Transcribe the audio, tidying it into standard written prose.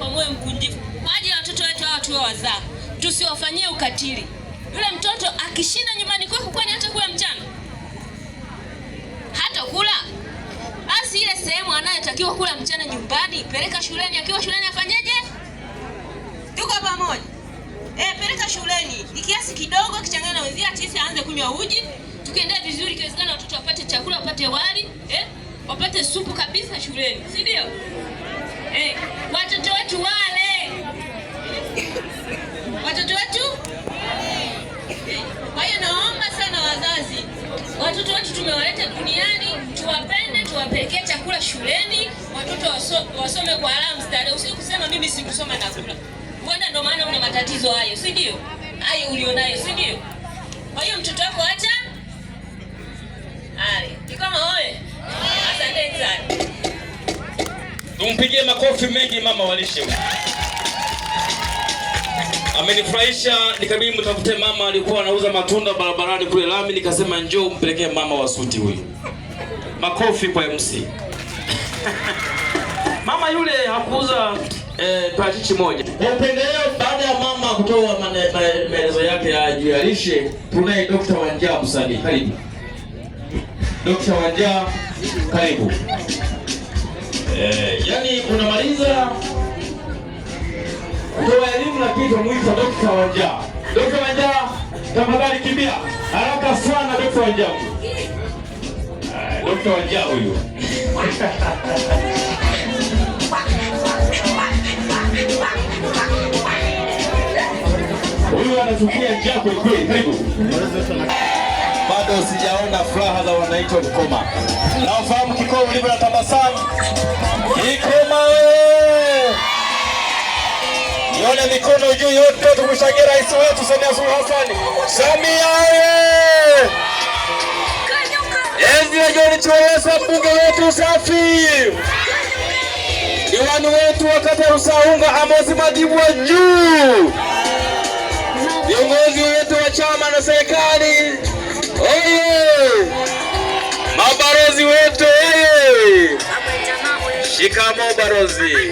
kwa moyo mkunjufu kwa ajili ya watoto wetu hawa tuliowazaa. Tusiwafanyie ukatili. Yule mtoto akishinda nyumbani kwako, kwani hata kula mchana? Hata kula. Basi ile sehemu anayotakiwa kula mchana nyumbani, peleka shuleni. Akiwa shuleni afanyeje? Tuko pamoja. Peleka shuleni. Kiasi kidogo kichanganya na wenzia, tisi aanze kunywa uji. Tukiendelea vizuri, kiwezekana watoto wapate chakula, wapate wali, wapate supu kabisa shuleni. Si ndio? Watoto wetu wale. Watoto wetu? Kwa hiyo naomba sana wazazi, watoto wetu tumewaleta duniani, tuwapende, tuwapelekee chakula shuleni, watoto wasome kwa alamu starehe. Usije kusema mimi sikusoma na kula. Bwana, ndio maana una matatizo hayo, si ndio? Hayo ulionayo, si ndio? Kwa hiyo mtoto wako acha ni kama wewe. Asante sana. Tumpigie makofi mengi mama walishe. Amenifurahisha, nikabidi mtafute mama alikuwa anauza matunda barabarani kule lami, nikasema njoo mpelekee mama wa suti huyu. Makofi kwa MC. Mama yule hakuuza parachichi moja. Kwa upendeleo, baada ya mama kutoa maelezo yake ya juu ya lishe, tunaye Dr. Wanja Msanii. Karibu. Dr. Wanja, karibu. Yani unamaliza kutoa elimu lakini tumuita Dr. Wanja. Dr. Wanja, tafadhali kimbia. Haraka sana Dr. Wanja. Dr. Wanja huyu. Huyu anatukia njia kweli kweli. Karibu. Bado sijaona furaha za wananchi wa Kikoma. Na ufahamu Kikoma ulivyo na tabasamu. Kikoma wewe! Nione mikono juu yote, tumshangilie rais wetu Samia Suluhu Hassan. Samia wewe! Ezra John Chowesa, mbunge wetu safi. Diwani wetu wa kata Rusaunga Amosi Madibu wa juu. Viongozi wetu wa chama na serikali. Mabarozi wetu. Shikamoo barozi.